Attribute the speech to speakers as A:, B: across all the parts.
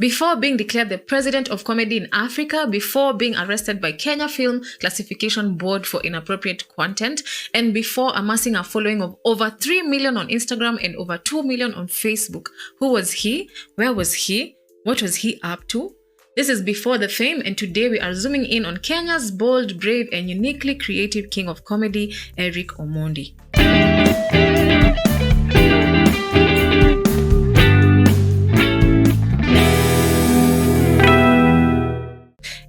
A: Before being declared the president of comedy in Africa, before being arrested by Kenya Film Classification Board for inappropriate content, and before amassing a following of over 3 million on Instagram and over 2 million on Facebook. Who was he? Where was he? What was he up to? This is before the fame, and today we are zooming in on Kenya's bold, brave, and uniquely creative king of comedy, Eric Omondi.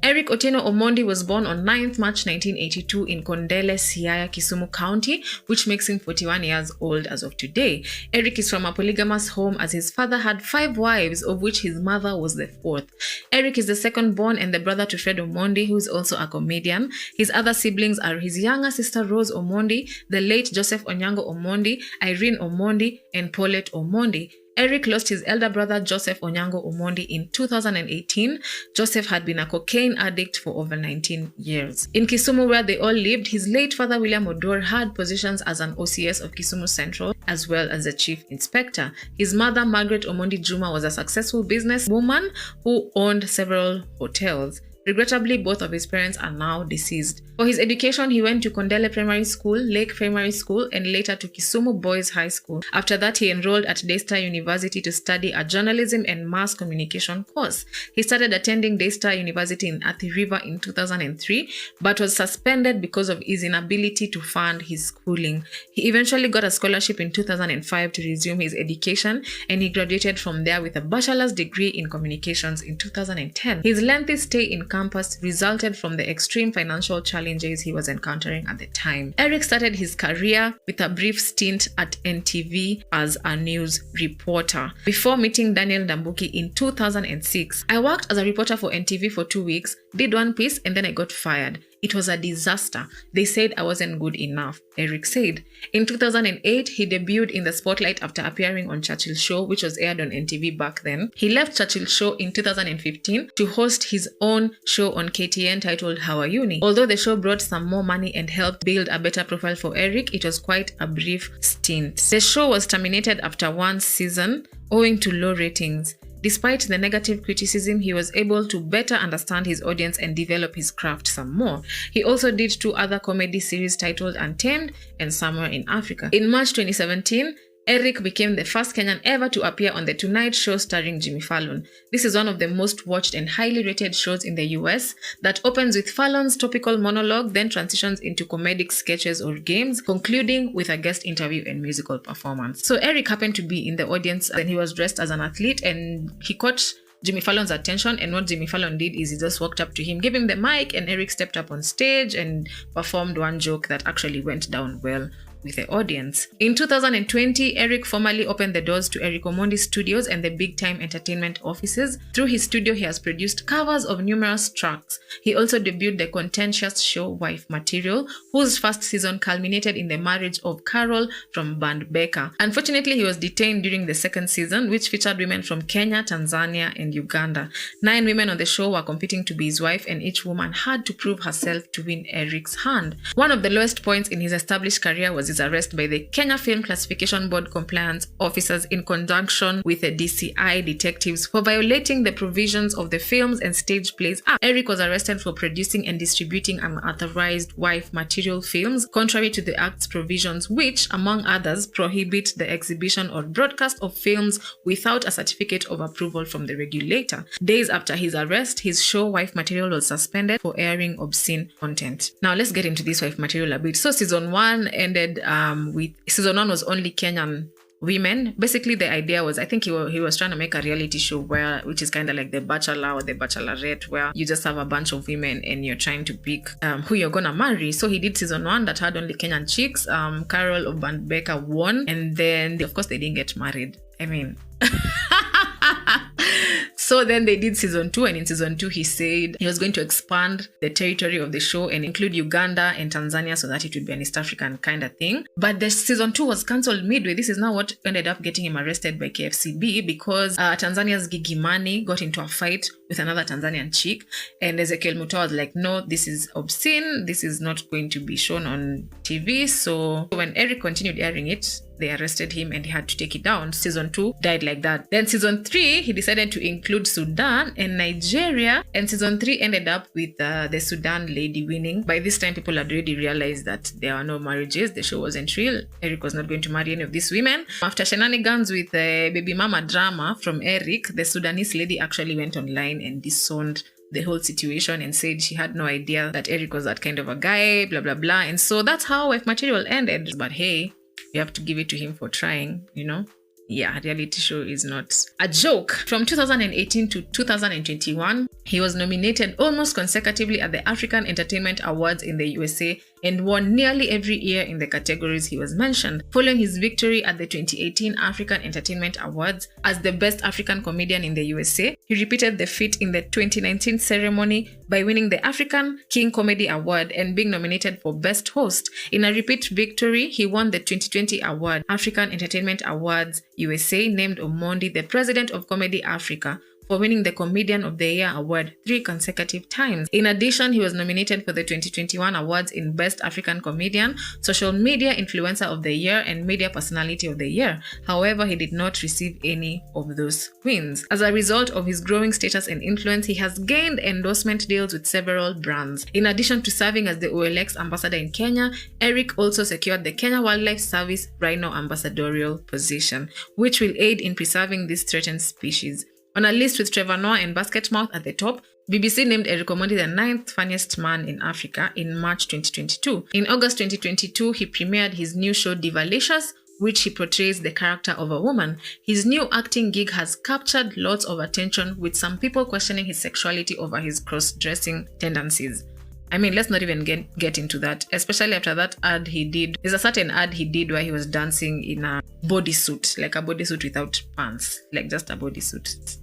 A: Eric Otieno Omondi was born on 9th March 1982 in Kondele, Siaya, Kisumu County, which makes him 41 years old as of today. Eric is from a polygamous home as his father had 5 wives, of which his mother was the 4th. Eric is the second born and the brother to Fred Omondi, who is also a comedian. His other siblings are his younger sister Rose Omondi, the late Joseph Onyango Omondi, Irene Omondi, and Paulette Omondi. Eric lost his elder brother Joseph Onyango Omondi in 2018. Joseph had been a cocaine addict for over 19 years. In Kisumu, where they all lived, his late father William Odor had positions as an OCS of Kisumu Central as well as the chief inspector. His mother Margaret Omondi Juma was a successful businesswoman who owned several hotels. Regrettably, both of his parents are now deceased. For his education, he went to Kondele Primary School, Lake Primary School, and later to Kisumu Boys High School. After that, he enrolled at Daystar University to study a journalism and mass communication course. He started attending Daystar University in Athi River in 2003, but was suspended because of his inability to fund his schooling. He eventually got a scholarship in 2005 to resume his education, and he graduated from there with a bachelor's degree in communications in 2010. His lengthy stay in campus resulted from the extreme financial challenges he was encountering at the time. Eric started his career with a brief stint at NTV as a news reporter before meeting Daniel Ndambuki in 2006. I worked as a reporter for NTV for 2 weeks, did one piece, and then I got fired. It was a disaster. They said I wasn't good enough, Eric said. In 2008, he debuted in the spotlight after appearing on Churchill Show, which was aired on NTV back then. He left Churchill Show in 2015 to host his own show on KTN titled How Are Uni. Although the show brought some more money and helped build a better profile for Eric, it was quite a brief stint. The show was terminated after 1 season owing to low ratings. Despite the negative criticism, he was able to better understand his audience and develop his craft some more. He also did 2 other comedy series titled Untamed and Somewhere in Africa. In March 2017, Eric became the first Kenyan ever to appear on The Tonight Show starring Jimmy Fallon. This is one of the most watched and highly rated shows in the US that opens with Fallon's topical monologue, then transitions into comedic sketches or games, concluding with a guest interview and musical performance. So Eric happened to be in the audience and he was dressed as an athlete, and he caught Jimmy Fallon's attention, and what Jimmy Fallon did is he just walked up to him, gave him the mic, and Eric stepped up on stage and performed one joke that actually went down well with the audience. In 2020, Eric formally opened the doors to Eric Omondi Studios and the Big Time Entertainment offices. Through his studio, he has produced covers of numerous tracks. He also debuted the contentious show Wife Material, whose first season culminated in the marriage of Carol from band Becca. Unfortunately, he was detained during the second season, which featured women from Kenya, Tanzania, and Uganda. 9 women on the show were competing to be his wife, and each woman had to prove herself to win Eric's hand. One of the lowest points in his established career was his arrest by the Kenya Film Classification Board compliance officers in conjunction with the DCI detectives for violating the provisions of the Films and Stage Plays Act. Eric was arrested for producing and distributing unauthorized wife material films, contrary to the Act's provisions, which, among others, prohibit the exhibition or broadcast of films without a certificate of approval from the regulator. Days after his arrest, his show Wife Material was suspended for airing obscene content. Now let's get into this Wife Material a bit. So season 1 ended with season 1 was only Kenyan women. Basically, the idea was, I think he was trying to make a reality show which is kind of like The Bachelor or The Bachelorette, where you just have a bunch of women and you're trying to pick who you're gonna marry. So he did season 1 that had only Kenyan chicks. Carol of Band Becca won, and then of course they didn't get married. I mean. So then they did season 2, and in season 2 he said he was going to expand the territory of the show and include Uganda and Tanzania so that it would be an East African kind of thing. But the season 2 was cancelled midway. This is now what ended up getting him arrested by KFCB, because Tanzania's Gigi Mani got into a fight with another Tanzanian chick, and Ezekiel Mutua was like, no, this is obscene, this is not going to be shown on TV. So when Eric continued airing it, they arrested him and he had to take it down. Season 2 died like that. Then season 3, he decided to include Sudan and Nigeria, and season 3 ended up with the Sudan lady winning. By this time, people had already realized that there were no marriages, the show wasn't real, Eric was not going to marry any of these women. After shenanigans with baby mama drama from Eric, the Sudanese lady actually went online and disowned the whole situation and said she had no idea that Eric was that kind of a guy, blah blah blah. And so that's how Wife Material ended. But hey, you have to give it to him for trying, you know. Yeah, reality show is not a joke. From 2018 to 2021, he was nominated almost consecutively at the African Entertainment Awards in the USA and won nearly every year in the categories he was mentioned. Following his victory at the 2018 African Entertainment Awards as the best African comedian in the USA, he repeated the feat in the 2019 ceremony by winning the African King Comedy Award and being nominated for Best Host. In a repeat victory, he won the 2020 award, African Entertainment Awards USA, named Omondi the President of Comedy Africa for winning the Comedian of the Year award 3 consecutive times. In addition, he was nominated for the 2021 awards in Best African Comedian, Social Media Influencer of the Year, and Media Personality of the Year. However, he did not receive any of those wins. As a result of his growing status and influence, he has gained endorsement deals with several brands. In addition to serving as the OLX ambassador in Kenya, Eric also secured the Kenya Wildlife Service Rhino ambassadorial position, which will aid in preserving this threatened species. On a list with Trevor Noah and Basketmouth at the top, BBC named Eric Omondi the 9th funniest man in Africa in March 2022. In August 2022, he premiered his new show Divalicious, which he portrays the character of a woman. His new acting gig has captured lots of attention, with some people questioning his sexuality over his cross-dressing tendencies. I mean, let's not even get into that, especially after that ad he did. There's a certain ad he did where he was dancing in a bodysuit, like a bodysuit without pants, like just a bodysuit.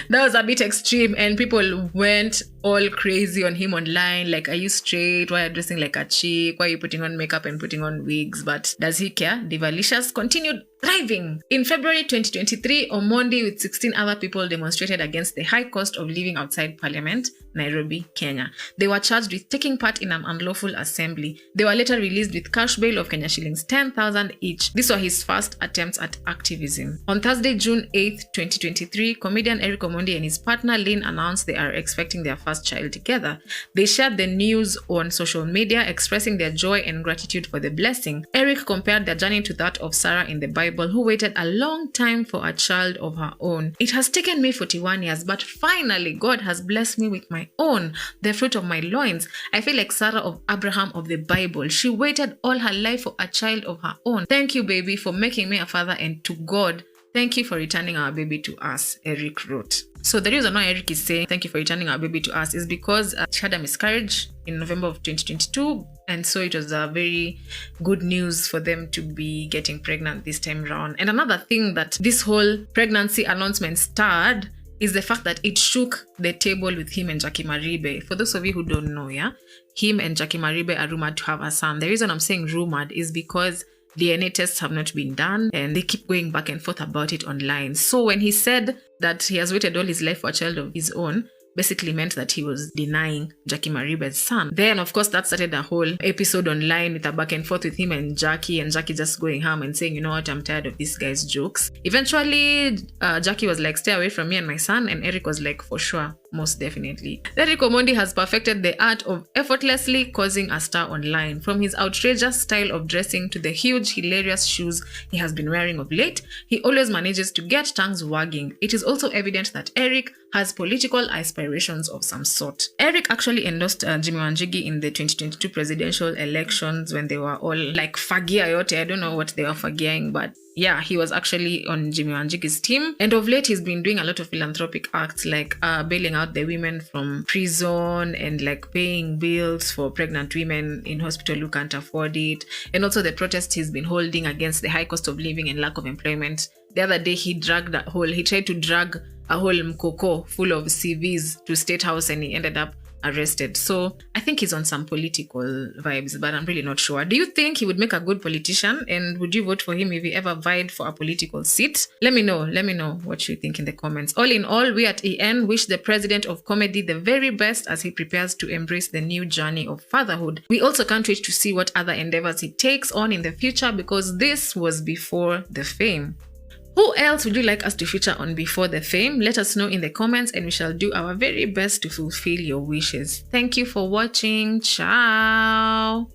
A: That was a bit extreme, and people went all crazy on him online, like, are you straight? Why are you dressing like a chick? Why are you putting on makeup and putting on wigs? But does he care? Divalicious continued thriving. In February 2023, Omondi with 16 other people demonstrated against the high cost of living outside Parliament, Nairobi, Kenya. They were charged with taking part in an unlawful assembly. They were later released with cash bail of Kenya shillings 10,000 each. These were his first attempts at activism. On Thursday, June 8, 2023, comedian Eric Omondi and his partner Lynn announced they are expecting their first child together. They shared the news on social media, expressing their joy and gratitude for the blessing. Eric compared their journey to that of Sarah in the Bible, who waited a long time for a child of her own. It has taken me 41 years, but finally God has blessed me with my own, the fruit of my loins. I feel like Sarah of Abraham of the Bible. She waited all her life for a child of her own. Thank you, baby, for making me a father, and to God, thank you for returning our baby to us, Eric wrote. So the reason why Eric is saying thank you for returning our baby to us is because she had a miscarriage in November of 2022, and so it was a very good news for them to be getting pregnant this time around. And another thing that this whole pregnancy announcement starred is the fact that it shook the table with him and Jackie Maribe. For those of you who don't know, him and Jackie Maribe are rumored to have a son. The reason I'm saying rumored is because DNA tests have not been done and they keep going back and forth about it online. So when he said that he has waited all his life for a child of his own, basically meant that he was denying Jackie Maribe's son. Then, of course, that started a whole episode online with a back and forth with him and Jackie just going ham and saying, you know what, I'm tired of this guy's jokes. Eventually, Jackie was like, stay away from me and my son, and Eric was like, for sure, most definitely. Eric Omondi has perfected the art of effortlessly causing a star online. From his outrageous style of dressing to the huge, hilarious shoes he has been wearing of late, he always manages to get tongues wagging. It is also evident that Eric has political aspirations of some sort. Eric actually endorsed Jimmy Wanjigi in the 2022 presidential elections when they were all like fagia yote. I don't know what they were fagiaing, but yeah, he was actually on Jimmy Wanjigi's team. And of late, he's been doing a lot of philanthropic acts like bailing out the women from prison and like paying bills for pregnant women in hospital who can't afford it. And also the protests he's been holding against the high cost of living and lack of employment. The other day, he tried to drag a whole mkoko full of CVs to State House, and he ended up arrested. So I think he's on some political vibes, but I'm really not sure. Do you think he would make a good politician? And would you vote for him if he ever vied for a political seat? Let me know. Let me know what you think in the comments. All in all, we at EN wish the president of comedy the very best as he prepares to embrace the new journey of fatherhood. We also can't wait to see what other endeavors he takes on in the future, because this was before the fame. Who else would you like us to feature on Before the Fame? Let us know in the comments and we shall do our very best to fulfill your wishes. Thank you for watching. Ciao.